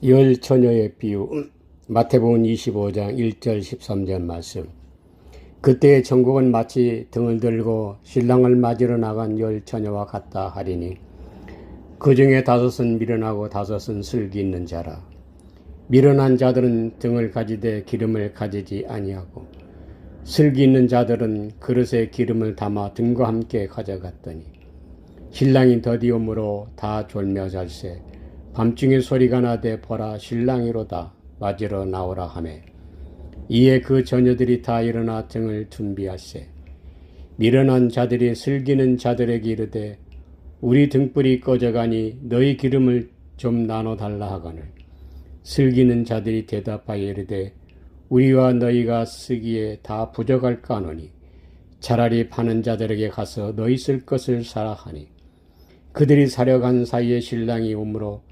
열 처녀의 비유. 마태복음 25장 1절 13절 말씀. 그때의 천국은 마치 등을 들고 신랑을 맞으러 나간 열 처녀와 같다 하리니 그 중에 다섯은 미련하고 다섯은 슬기 있는 자라. 미련한 자들은 등을 가지되 기름을 가지지 아니하고 슬기 있는 자들은 그릇에 기름을 담아 등과 함께 가져갔더니 신랑이 더디옴으로 다 졸며 잘세 밤중에 소리가 나되 보라 신랑이로다 맞으러 나오라 하매 이에 그 처녀들이 다 일어나 등을 준비하세 미련한 자들이 슬기는 자들에게 이르되 우리 등불이 꺼져가니 너희 기름을 좀 나눠 달라 하거늘 슬기는 자들이 대답하여 이르되 우리와 너희가 쓰기에 다 부족할까 하노니 차라리 파는 자들에게 가서 너희 쓸 것을 사라 하니 그들이 사려 간 사이에 신랑이 오므로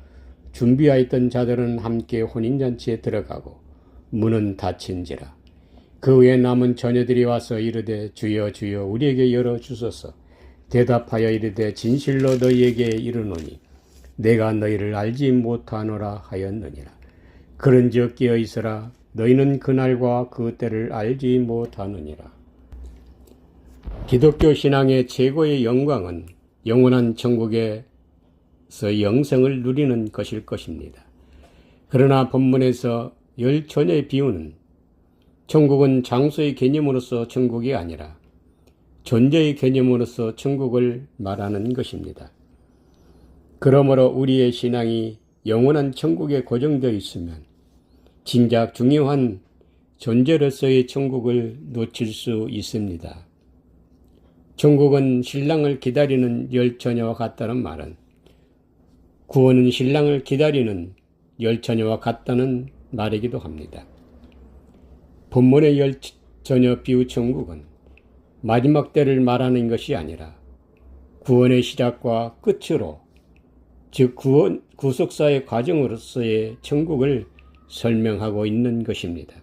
준비하였던 자들은 함께 혼인잔치에 들어가고 문은 닫힌지라. 그 후에 남은 처녀들이 와서 이르되 주여 주여 우리에게 열어주소서. 대답하여 이르되 진실로 너희에게 이르노니 내가 너희를 알지 못하노라 하였느니라. 그런즉 깨어 있으라. 너희는 그날과 그 때를 알지 못하느니라. 기독교 신앙의 최고의 영광은 영원한 천국에서 영생을 누리는 것일 것입니다. 그러나 본문에서 열 처녀의 비유는 천국은 장소의 개념으로서 천국이 아니라 존재의 개념으로서 천국을 말하는 것입니다. 그러므로 우리의 신앙이 영원한 천국에 고정되어 있으면 진작 중요한 존재로서의 천국을 놓칠 수 있습니다. 천국은 신랑을 기다리는 열 처녀와 같다는 말은 구원은 신랑을 기다리는 열 처녀와 같다는 말이기도 합니다. 본문의 열 처녀 비유 천국은 마지막 때를 말하는 것이 아니라 구원의 시작과 끝으로 즉 구속사의 과정으로서의 천국을 설명하고 있는 것입니다.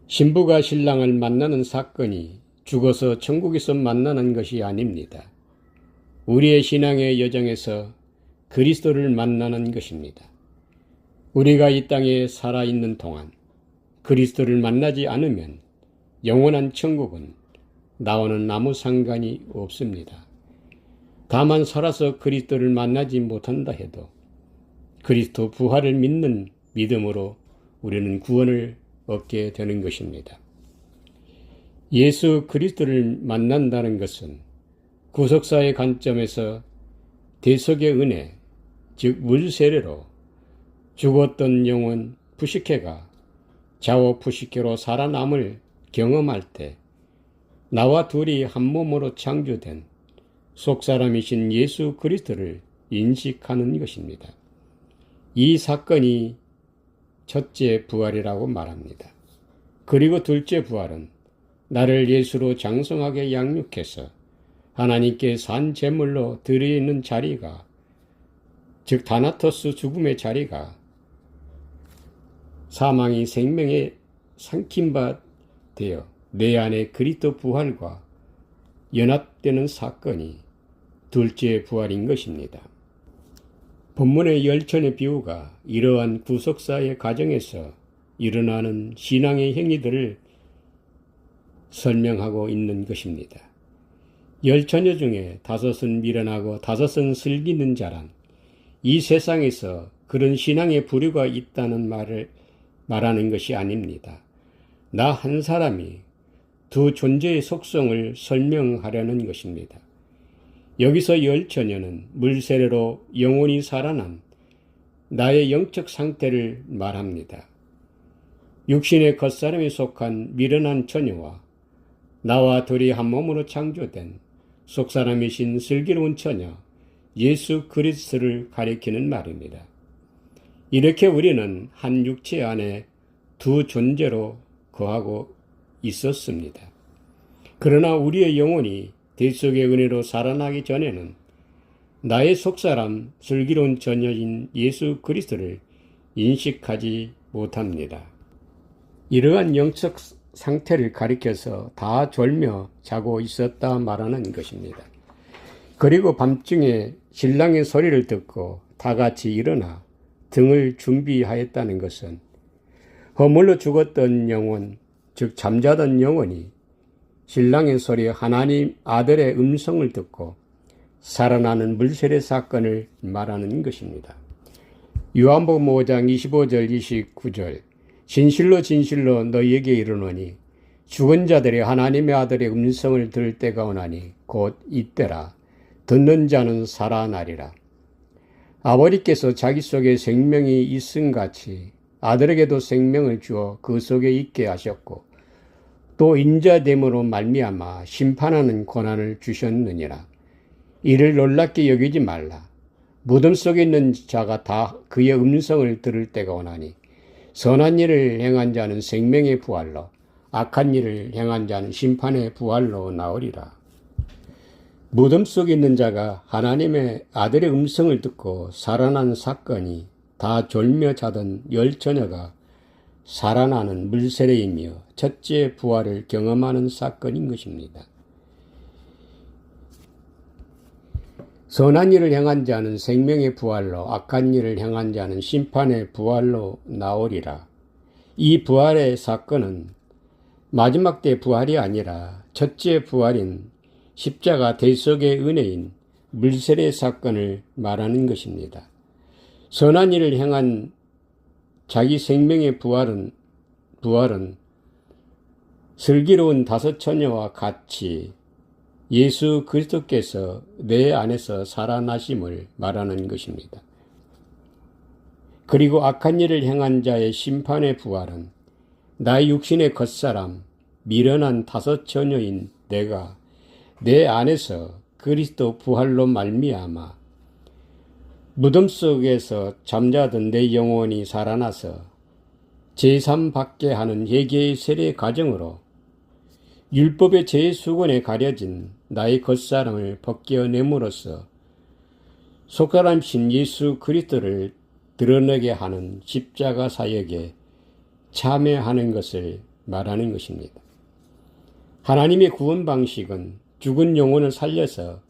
신부가 신랑을 만나는 사건이 죽어서 천국에서 만나는 것이 아닙니다. 우리의 신앙의 여정에서 그리스도를 만나는 것입니다. 우리가 이 땅에 살아있는 동안 그리스도를 만나지 않으면 영원한 천국은 나와는 아무 상관이 없습니다. 다만 살아서 그리스도를 만나지 못한다 해도 그리스도 부활을 믿는 믿음으로 우리는 구원을 얻게 되는 것입니다. 예수 그리스도를 만난다는 것은 구속사의 관점에서 대속의 은혜, 즉 물세례로 죽었던 영혼 푸시케가 좌우 푸시케로 살아남을 경험할 때 나와 둘이 한 몸으로 창조된 속사람이신 예수 그리스도를 인식하는 것입니다. 이 사건이 첫째 부활이라고 말합니다. 그리고 둘째 부활은 나를 예수로 장성하게 양육해서 하나님께 산 제물로 드리는 자리가 즉 다나토스 죽음의 자리가 사망이 생명에 삼킨 바 되어 내 안에 그리스도 부활과 연합되는 사건이 둘째 부활인 것입니다. 본문의 열 처녀의 비유가 이러한 구속사의 과정에서 일어나는 신앙의 행위들을 설명하고 있는 것입니다. 열 처녀 중에 다섯은 미련하고 다섯은 슬기 있는 자란 이 세상에서 그런 신앙의 부류가 있다는 말을 말하는 것이 아닙니다. 나 한 사람이 두 존재의 속성을 설명하려는 것입니다. 여기서 열 처녀는 물세례로 영혼이 살아난 나의 영적 상태를 말합니다. 육신의 겉사람에 속한 미련한 처녀와 나와 둘이 한 몸으로 창조된 속사람이신 슬기로운 처녀 예수 그리스도를 가리키는 말입니다. 이렇게 우리는 한 육체 안에 두 존재로 거하고 있었습니다. 그러나 우리의 영혼이 대속의 은혜로 살아나기 전에는 나의 속사람 슬기로운 처녀인 예수 그리스도를 인식하지 못합니다. 이러한 영적 상태를 가리켜서 다 졸며 자고 있었다 말하는 것입니다. 그리고 밤중에 신랑의 소리를 듣고 다 같이 일어나 등을 준비하였다는 것은 허물로 죽었던 영혼, 즉 잠자던 영혼이 신랑의 소리 하나님 아들의 음성을 듣고 살아나는 물세례 사건을 말하는 것입니다. 요한복음 5장 25절 29절 진실로 진실로 너희에게 이르노니 죽은 자들이 하나님의 아들의 음성을 들을 때가 오나니 곧 이때라. 듣는 자는 살아나리라. 아버지께서 자기 속에 생명이 있음같이 아들에게도 생명을 주어 그 속에 있게 하셨고 또 인자됨으로 말미암아 심판하는 권한을 주셨느니라. 이를 놀랍게 여기지 말라. 무덤 속에 있는 자가 다 그의 음성을 들을 때가 오나니 선한 일을 행한 자는 생명의 부활로 악한 일을 행한 자는 심판의 부활로 나오리라. 무덤 속에 있는 자가 하나님의 아들의 음성을 듣고 살아난 사건이 다 졸며 자던 열 처녀가 살아나는 물세례이며 첫째 부활을 경험하는 사건인 것입니다. 선한 일을 행한 자는 생명의 부활로 악한 일을 행한 자는 심판의 부활로 나오리라. 이 부활의 사건은 마지막 때 부활이 아니라 첫째 부활인 십자가 대속의 은혜인 물세례 사건을 말하는 것입니다. 선한 일을 행한 자기 생명의 부활은 슬기로운 다섯 처녀와 같이 예수 그리스도께서 내 안에서 살아나심을 말하는 것입니다. 그리고 악한 일을 행한 자의 심판의 부활은 나의 육신의 겉사람, 미련한 다섯 처녀인 내가 내 안에서 그리스도 부활로 말미암아 무덤 속에서 잠자던 내 영혼이 살아나서 제3 받게 하는 회개의 세례 과정으로 율법의 제수건에 가려진 나의 겉사람을 벗겨냄으로써 속사람신 예수 그리스도를 드러내게 하는 십자가 사역에 참여하는 것을 말하는 것입니다. 하나님의 구원 방식은 죽은 영혼을 살려서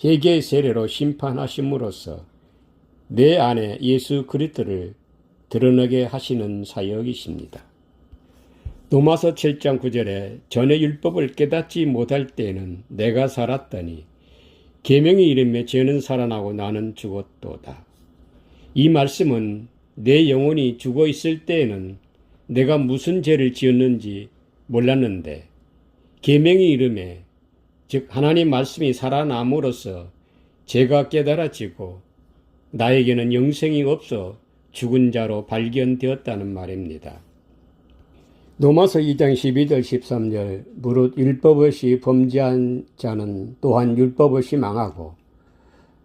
회개의 세례로 심판하심으로써 내 안에 예수 그리스도를 드러내게 하시는 사역이십니다. 로마서 7장 9절에 전에 율법을 깨닫지 못할 때에는 내가 살았더니 계명이 이름에 죄는 살아나고 나는 죽었도다. 이 말씀은 내 영혼이 죽어 있을 때에는 내가 무슨 죄를 지었는지 몰랐는데 계명이 이름에 즉 하나님 말씀이 살아남으로써 죄가 깨달아지고 나에게는 영생이 없어 죽은 자로 발견되었다는 말입니다. 로마서 2장 12절 13절 무릇 율법 없이 범죄한 자는 또한 율법 없이 망하고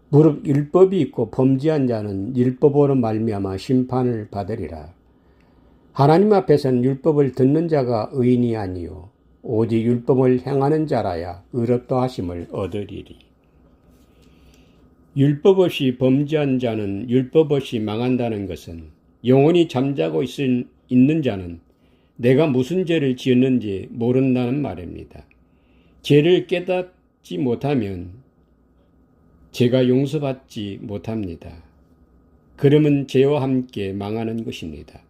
무릇 율법이 있고 범죄한 자는 율법으로 말미암아 심판을 받으리라. 하나님 앞에서는 율법을 듣는 자가 의인이 아니요 오직 율법을 행하는 자라야 의롭다 하심을 얻으리리. 율법 없이 범죄한 자는 율법 없이 망한다는 것은 영원히 잠자고 있는 자는 내가 무슨 죄를 지었는지 모른다는 말입니다. 죄를 깨닫지 못하면 죄가 용서받지 못합니다. 그러면 죄와 함께 망하는 것입니다.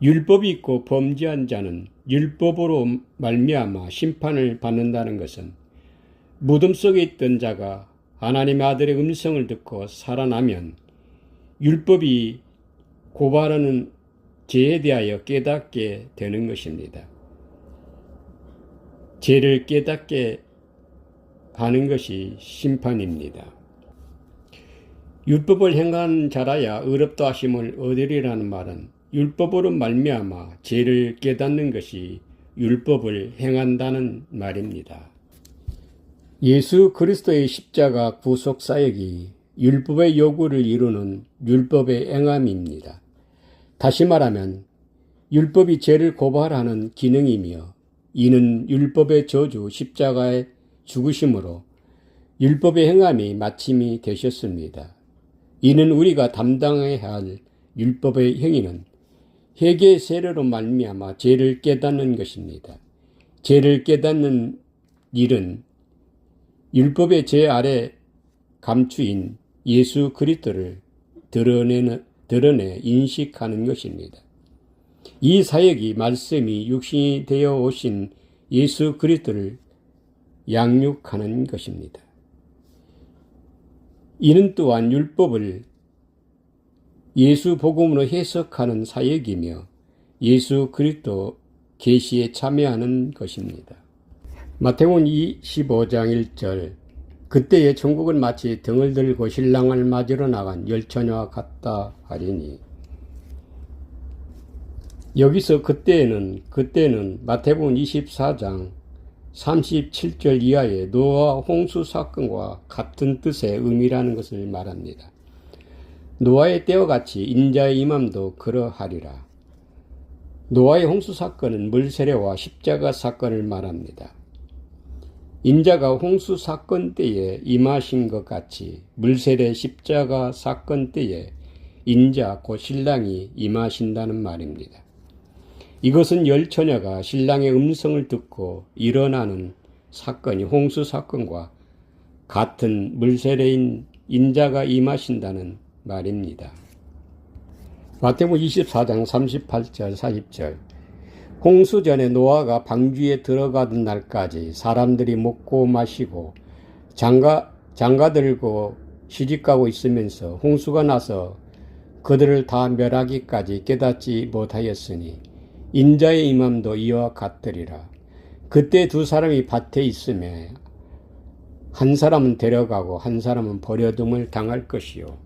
율법이 있고 범죄한 자는 율법으로 말미암아 심판을 받는다는 것은 무덤 속에 있던 자가 하나님의 아들의 음성을 듣고 살아나면 율법이 고발하는 죄에 대하여 깨닫게 되는 것입니다. 죄를 깨닫게 하는 것이 심판입니다. 율법을 행한 자라야 의롭다 하심을 얻으리라는 말은 율법으로 말미암아 죄를 깨닫는 것이 율법을 행한다는 말입니다. 예수 그리스도의 십자가 구속 사역이 율법의 요구를 이루는 율법의 행함입니다. 다시 말하면 율법이 죄를 고발하는 기능이며 이는 율법의 저주 십자가의 죽으심으로 율법의 행함이 마침이 되셨습니다. 이는 우리가 담당해야 할 율법의 행위는 회개의 세례로 말미암아 죄를 깨닫는 것입니다. 죄를 깨닫는 일은 율법의 죄 아래 감추인 예수 그리스도를 드러내 인식하는 것입니다. 이 사역이 말씀이 육신이 되어 오신 예수 그리스도를 양육하는 것입니다. 이는 또한 율법을 예수 복음으로 해석하는 사역이며 예수 그리스도 계시에 참여하는 것입니다. 마태복음 25장 1절 그때의 천국은 마치 등을 들고 신랑을 맞으러 나간 열 처녀와 같다 하리니 여기서 그때는 마태복음 24장 37절 이하의 노아 홍수 사건과 같은 뜻의 의미라는 것을 말합니다. 노아의 때와 같이 인자의 임함도 그러하리라. 노아의 홍수 사건은 물세례와 십자가 사건을 말합니다. 인자가 홍수 사건 때에 임하신 것 같이 물세례 십자가 사건 때에 인자 곧 신랑이 임하신다는 말입니다. 이것은 열 처녀가 신랑의 음성을 듣고 일어나는 사건이 홍수 사건과 같은 물세례인 인자가 임하신다는 말입니다. 마태복음 24장 38절 40절 홍수 전에 노아가 방주에 들어가던 날까지 사람들이 먹고 마시고 장가 들고 시집가고 있으면서 홍수가 나서 그들을 다 멸하기까지 깨닫지 못하였으니 인자의 임함도 이와 같으리라. 그때 두 사람이 밭에 있음에 한 사람은 데려가고 한 사람은 버려둠을 당할 것이요.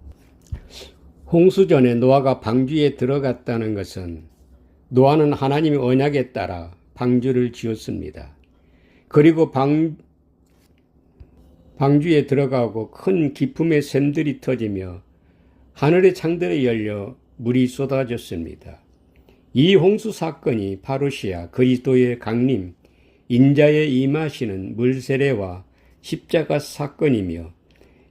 홍수 전에 노아가 방주에 들어갔다는 것은 노아는 하나님의 언약에 따라 방주를 지었습니다. 그리고 방주에 들어가고 큰 기품의 샘들이 터지며 하늘의 창들이 열려 물이 쏟아졌습니다. 이 홍수 사건이 파루시아 그리스도의 강림, 인자의 임하시는 물세례와 십자가 사건이며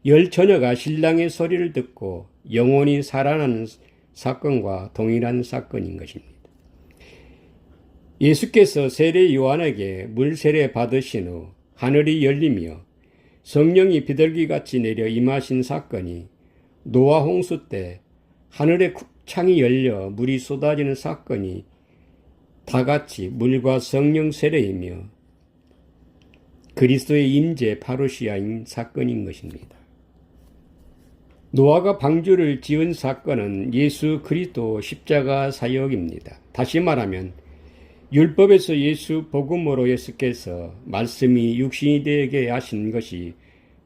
열 처녀가 신랑의 소리를 듣고 영혼이 살아나는 사건과 동일한 사건인 것입니다. 예수께서 세례 요한에게 물세례 받으신 후 하늘이 열리며 성령이 비둘기같이 내려 임하신 사건이 노아 홍수 때 하늘의 창이 열려 물이 쏟아지는 사건이 다같이 물과 성령 세례이며 그리스도의 임재 파루시아인 사건인 것입니다. 노아가 방주를 지은 사건은 예수 그리스도 십자가 사역입니다. 다시 말하면 율법에서 예수 복음으로 예수께서 말씀이 육신이 되게 하신 것이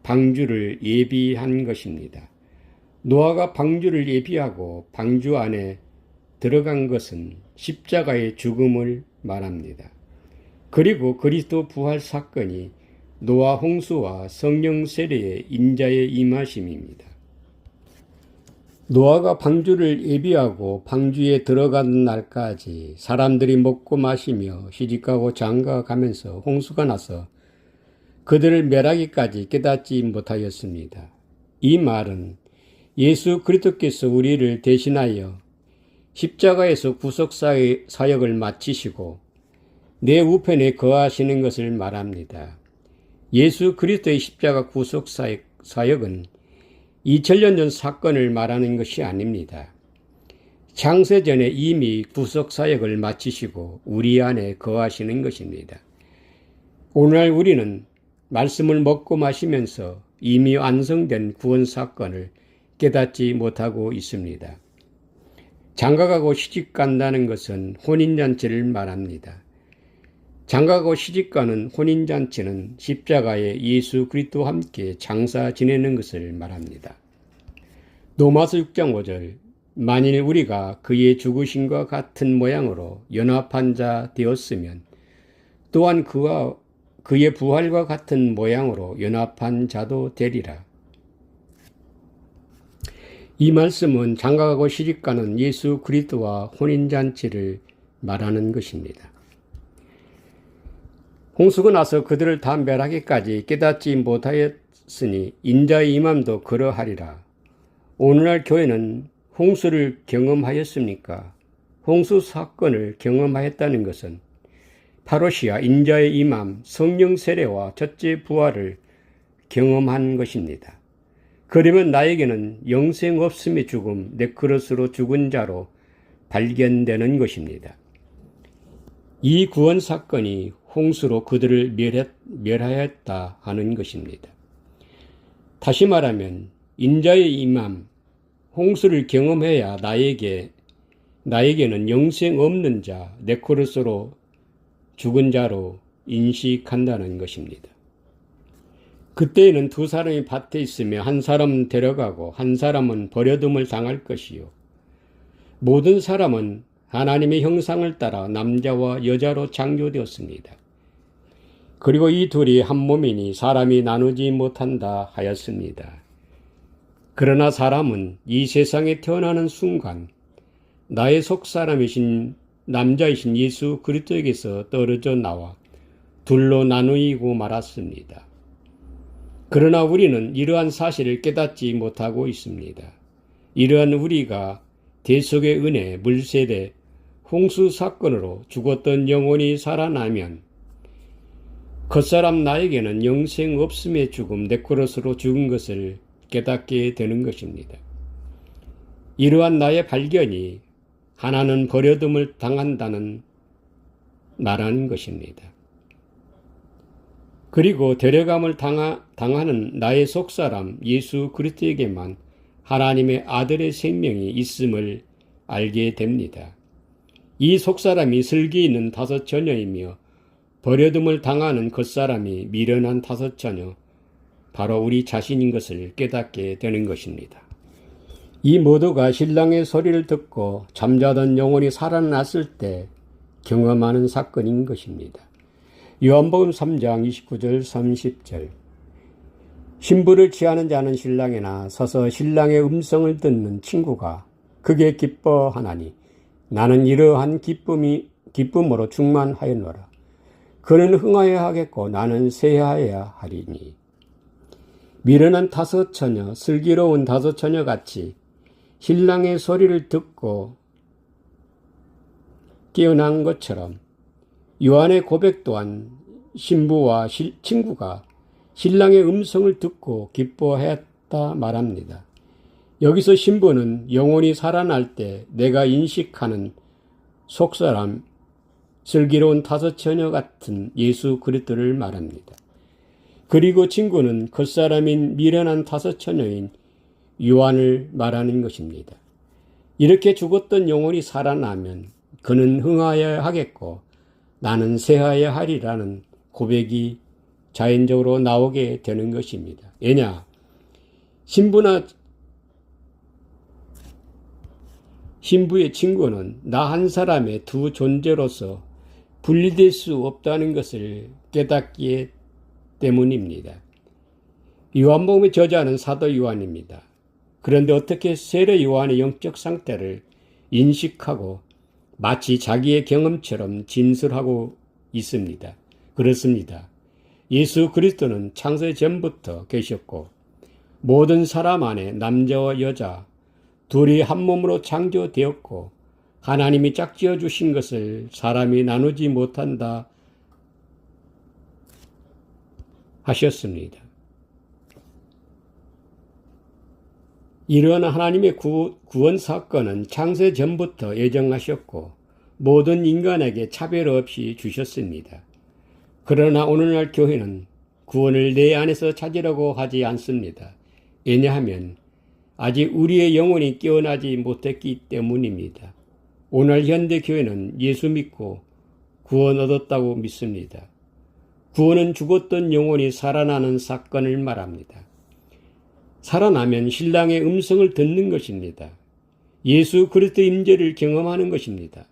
방주를 예비한 것입니다. 노아가 방주를 예비하고 방주 안에 들어간 것은 십자가의 죽음을 말합니다. 그리고 그리스도 부활 사건이 노아 홍수와 성령 세례의 인자의 임하심입니다. 노아가 방주를 예비하고 방주에 들어가는 날까지 사람들이 먹고 마시며 시집가고 장가가면서 홍수가 나서 그들을 멸하기까지 깨닫지 못하였습니다. 이 말은 예수 그리스도께서 우리를 대신하여 십자가에서 구속 사역을 마치시고 내 우편에 거하시는 것을 말합니다. 예수 그리스도의 십자가 구속 사역은 2000년 전 사건을 말하는 것이 아닙니다. 창세전에 이미 구속 사역을 마치시고 우리 안에 거하시는 것입니다. 오늘날 우리는 말씀을 먹고 마시면서 이미 완성된 구원 사건을 깨닫지 못하고 있습니다. 장가가고 시집간다는 것은 혼인잔치를 말합니다. 장가가고 시집가는 혼인잔치는 십자가에 예수 그리스도와 함께 장사 지내는 것을 말합니다. 로마서 6장 5절 만일 우리가 그의 죽으심과 같은 모양으로 연합한 자 되었으면 또한 그의 부활과 같은 모양으로 연합한 자도 되리라. 이 말씀은 장가가고 시집가는 예수 그리스도와 혼인잔치를 말하는 것입니다. 홍수가 나서 그들을 다 멸하기까지 깨닫지 못하였으니 인자의 임함도 그러하리라. 오늘날 교회는 홍수를 경험하였습니까? 홍수 사건을 경험하였다는 것은 파루시아 인자의 임함, 성령 세례와 첫째 부활을 경험한 것입니다. 그러면 나에게는 영생 없음의 죽음, 네크로스로 죽은 자로 발견되는 것입니다. 이 구원 사건이 홍수로 그들을 멸하였다 하는 것입니다. 다시 말하면 인자의 임함, 홍수를 경험해야 나에게는 영생 없는 자, 네크로스로 죽은 자로 인식한다는 것입니다. 그때에는 두 사람이 밭에 있으며 한 사람은 데려가고 한 사람은 버려둠을 당할 것이요. 모든 사람은 하나님의 형상을 따라 남자와 여자로 창조되었습니다. 그리고 이 둘이 한 몸이니 사람이 나누지 못한다 하였습니다. 그러나 사람은 이 세상에 태어나는 순간 나의 속사람이신 남자이신 예수 그리스도에게서 떨어져 나와 둘로 나누이고 말았습니다. 그러나 우리는 이러한 사실을 깨닫지 못하고 있습니다. 이러한 우리가 대속의 은혜, 물세례, 홍수 사건으로 죽었던 영혼이 살아나면 겉사람 나에게는 영생 없음의 죽음, 네크로스로 죽은 것을 깨닫게 되는 것입니다. 이러한 나의 발견이 하나는 버려둠을 당한다는 말하는 것입니다. 그리고 데려감을 당하는 나의 속사람 예수 그리스도에게만 하나님의 아들의 생명이 있음을 알게 됩니다. 이 속사람이 슬기 있는 다섯 처녀이며 버려둠을 당하는 겉사람이 미련한 다섯 처녀, 바로 우리 자신인 것을 깨닫게 되는 것입니다. 이 모두가 신랑의 소리를 듣고 잠자던 영혼이 살아났을 때 경험하는 사건인 것입니다. 요한복음 3장 29절 30절 신부를 취하는 자는 신랑에나 서서 신랑의 음성을 듣는 친구가 크게 기뻐하나니 나는 이러한 기쁨으로 충만하였노라. 그는 흥하여야 하겠고 나는 쇠하여야 하리니. 미련한 다섯 처녀, 슬기로운 다섯 처녀같이 신랑의 소리를 듣고 깨어난 것처럼 요한의 고백 또한 신부와 친구가 신랑의 음성을 듣고 기뻐했다 말합니다. 여기서 신부는 영혼이 살아날 때 내가 인식하는 속사람, 슬기로운 다섯 처녀 같은 예수 그리스도를 말합니다. 그리고 친구는 겉사람인 미련한 다섯 처녀인 요한을 말하는 것입니다. 이렇게 죽었던 영혼이 살아나면 그는 흥하여야 하겠고 나는 쇠하여야 하리라는 고백이 자연적으로 나오게 되는 것입니다. 왜냐? 신부의 친구는 나 한 사람의 두 존재로서 분리될 수 없다는 것을 깨닫기 때문입니다. 요한복음의 저자는 사도 요한입니다. 그런데 어떻게 세례 요한의 영적 상태를 인식하고 마치 자기의 경험처럼 진술하고 있습니다. 그렇습니다. 예수 그리스도는 창세 전부터 계셨고 모든 사람 안에 남자와 여자 둘이 한 몸으로 창조되었고 하나님이 짝지어 주신 것을 사람이 나누지 못한다 하셨습니다. 이러한 하나님의 구원 사건은 창세 전부터 예정하셨고 모든 인간에게 차별 없이 주셨습니다. 그러나 오늘날 교회는 구원을 내 안에서 찾으려고 하지 않습니다. 왜냐하면 아직 우리의 영혼이 깨어나지 못했기 때문입니다. 오늘 현대 교회는 예수 믿고 구원 얻었다고 믿습니다. 구원은 죽었던 영혼이 살아나는 사건을 말합니다. 살아나면 신랑의 음성을 듣는 것입니다. 예수 그리스도 임재를 경험하는 것입니다.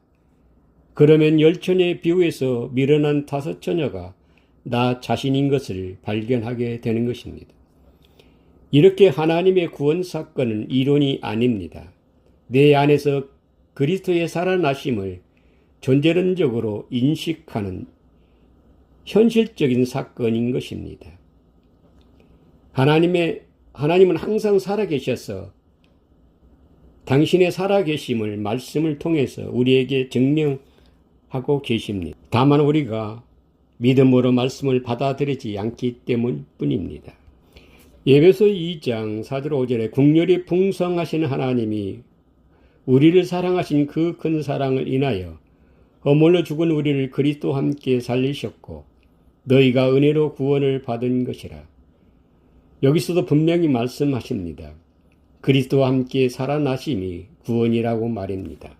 그러면 열처녀의 비유에서 미련한 다섯 처녀가 나 자신인 것을 발견하게 되는 것입니다. 이렇게 하나님의 구원 사건은 이론이 아닙니다. 내 안에서 그리스도의 살아나심을 존재론적으로 인식하는 현실적인 사건인 것입니다. 하나님은 항상 살아계셔서 당신의 살아계심을 말씀을 통해서 우리에게 증명하고 계십니다. 다만 우리가 믿음으로 말씀을 받아들이지 않기 때문뿐입니다. 에베소 2장 4절 5절에 국률이 풍성하신 하나님이 우리를 사랑하신 그 큰 사랑을 인하여 허물로 죽은 우리를 그리스도와 함께 살리셨고 너희가 은혜로 구원을 받은 것이라. 여기서도 분명히 말씀하십니다. 그리스도와 함께 살아나심이 구원이라고 말입니다.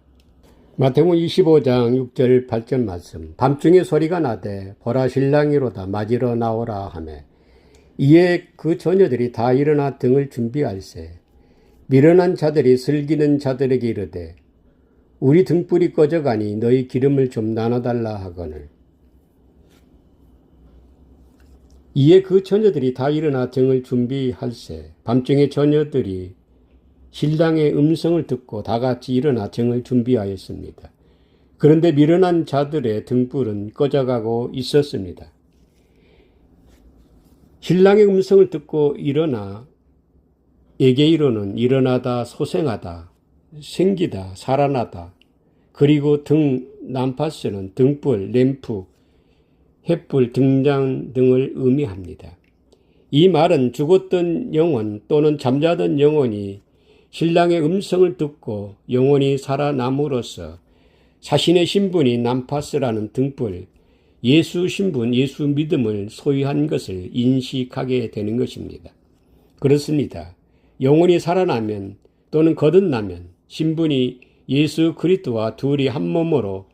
마태복음 25장 6절 8절 말씀. 밤중에 소리가 나되 보라 신랑이로다 맞으러 나오라 하매 이에 그 처녀들이 다 일어나 등을 준비할세 미련한 자들이 슬기는 자들에게 이르되 우리 등불이 꺼져가니 너희 기름을 좀 나눠달라 하거늘. 이에 그 처녀들이 다 일어나 등을 준비할세 밤중에 처녀들이 신랑의 음성을 듣고 다 같이 일어나 등을 준비하였습니다. 그런데 미련한 자들의 등불은 꺼져가고 있었습니다. 신랑의 음성을 듣고 일어나 에게이로는 일어나다, 소생하다, 생기다, 살아나다, 그리고 등, 난파스는 등불, 램프, 횃불, 등장 등을 의미합니다. 이 말은 죽었던 영혼 또는 잠자던 영혼이 신랑의 음성을 듣고 영혼이 살아남으로써 자신의 신분이 난파스라는 등불, 예수 신분, 예수 믿음을 소유한 것을 인식하게 되는 것입니다. 그렇습니다. 영혼이 살아나면 또는 거듭나면 신분이 예수 그리스도와 둘이 한 몸으로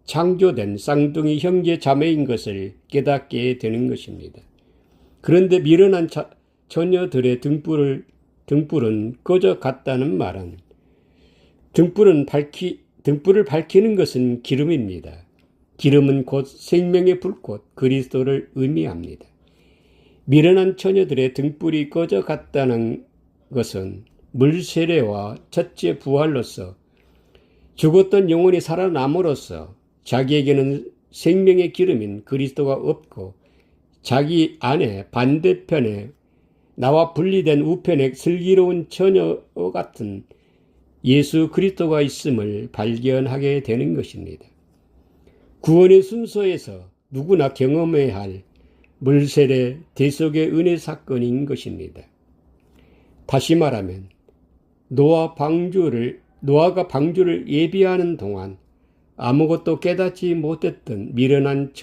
창조된 쌍둥이 형제 자매인 것을 깨닫게 되는 것입니다. 그런데 미련한 처녀들의 등불은 꺼져갔다는 말은 등불을 밝히는 것은 기름입니다. 기름은 곧 생명의 불꽃 그리스도를 의미합니다. 미련한 처녀들의 등불이 꺼져갔다는 것은 물세례와 첫째 부활로서 죽었던 영혼이 살아남으로써 자기에게는 생명의 기름인 그리스도가 없고 자기 안에 반대편에 나와 분리된 우편에 슬기로운 처녀와 같은 예수 그리스도가 있음을 발견하게 되는 것입니다. 구원의 순서에서 누구나 경험해야 할 물세례 대속의 은혜 사건인 것입니다. 다시 말하면 노아가 방주를 예비하는 동안 아무것도 깨닫지 못했던 미련한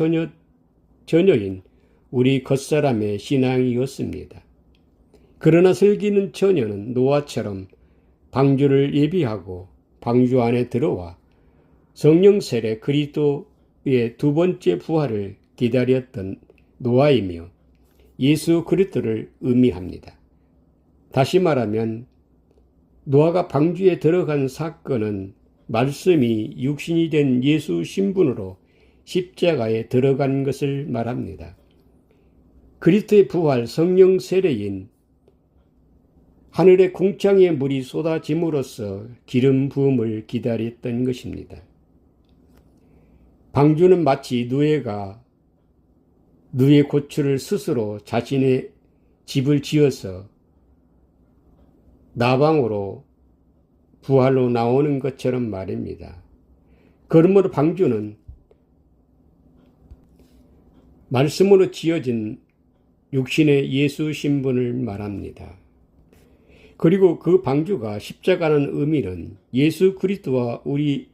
처녀인 우리 겉사람의 신앙이었습니다. 그러나 슬기는 처녀는 노아처럼 방주를 예비하고 방주 안에 들어와 성령 세례 그리스도의 두 번째 부활을 기다렸던 노아이며 예수 그리스도를 의미합니다. 다시 말하면 노아가 방주에 들어간 사건은 말씀이 육신이 된 예수 신분으로 십자가에 들어간 것을 말합니다. 그리스도의 부활 성령 세례인 하늘의 궁창에 물이 쏟아짐으로써 기름 부음을 기다렸던 것입니다. 방주는 마치 누의 고추를 스스로 자신의 집을 지어서 나방으로 부활로 나오는 것처럼 말입니다. 그러므로 방주는 말씀으로 지어진 육신의 예수 신분을 말합니다. 그리고 그 방주가 십자가라는 의미는 예수 그리스도와 우리는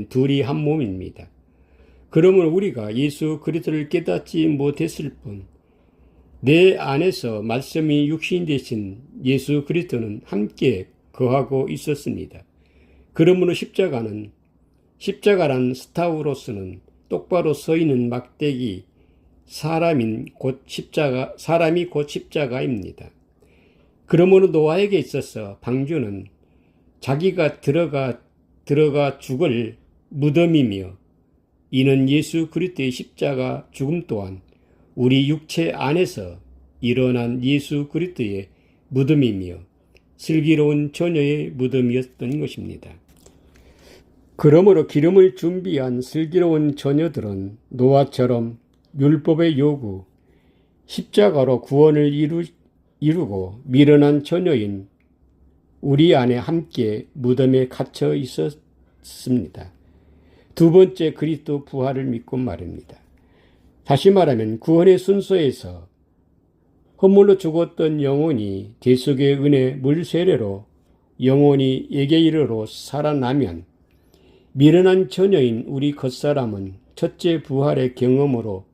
둘이 한 몸입니다. 그러므로 우리가 예수 그리스도를 깨닫지 못했을 뿐 내 안에서 말씀이 육신 되신 예수 그리스도는 함께 거하고 있었습니다. 그러므로 십자가란 스타우로스는 똑바로 서 있는 막대기, 사람이 곧 십자가입니다. 그러므로 노아에게 있어서 방주는 자기가 들어가 죽을 무덤이며 이는 예수 그리스도의 십자가 죽음 또한 우리 육체 안에서 일어난 예수 그리스도의 무덤이며 슬기로운 처녀의 무덤이었던 것입니다. 그러므로 기름을 준비한 슬기로운 처녀들은 노아처럼 율법의 요구, 십자가로 구원을 이루고 미련한 처녀인 우리 안에 함께 무덤에 갇혀 있었습니다. 두 번째 그리스도 부활을 믿고 말입니다. 다시 말하면 구원의 순서에서 허물로 죽었던 영혼이 대속의 은혜 물세례로 영혼이 에게 이르러 살아나면 미련한 처녀인 우리 겉사람은 첫째 부활의 경험으로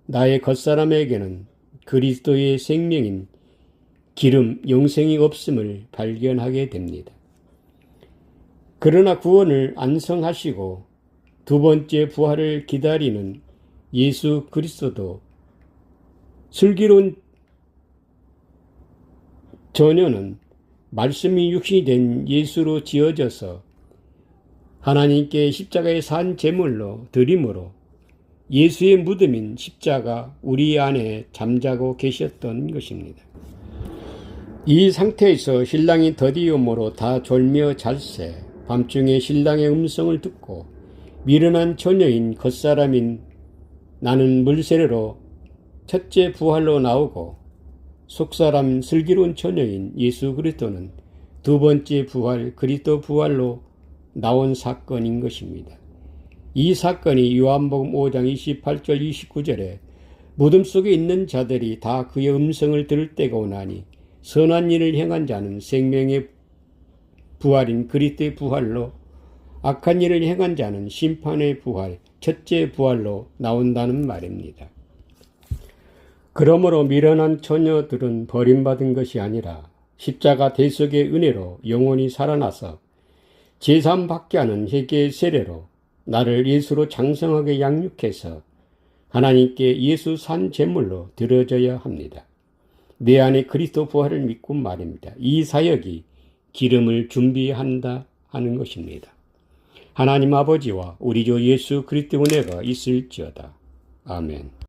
나의 겉사람에게는 그리스도의 생명인 기름 영생이 없음을 발견하게 됩니다. 그러나 구원을 안성하시고 두 번째 부활을 기다리는 예수 그리스도도 슬기로운 처녀는 말씀이 육신이 된 예수로 지어져서 하나님께 십자가의 산 제물로 드림으로 예수의 무덤인 십자가 우리 안에 잠자고 계셨던 것입니다. 이 상태에서 신랑이 더디움으로 다 졸며 잘새 밤중에 신랑의 음성을 듣고 미련한 처녀인 겉사람인 나는 물세례로 첫째 부활로 나오고 속사람 슬기로운 처녀인 예수 그리스도는 두 번째 부활 그리스도 부활로 나온 사건인 것입니다. 이 사건이 요한복음 5장 28절 29절에 무덤 속에 있는 자들이 다 그의 음성을 들을 때가 오나니 선한 일을 행한 자는 생명의 부활인 그리스도의 부활로 악한 일을 행한 자는 심판의 부활, 첫째 부활로 나온다는 말입니다. 그러므로 미련한 처녀들은 버림받은 것이 아니라 십자가 대속의 은혜로 영혼이 살아나서 제3 받게 하는 회개의 세례로 나를 예수로 장성하게 양육해서 하나님께 예수 산 제물로 드려져야 합니다. 내 안에 그리스도 부활을 믿고 말입니다. 이 사역이 기름을 준비한다 하는 것입니다. 하나님 아버지와 우리 주 예수 그리스도 은혜가 있을지어다. 아멘.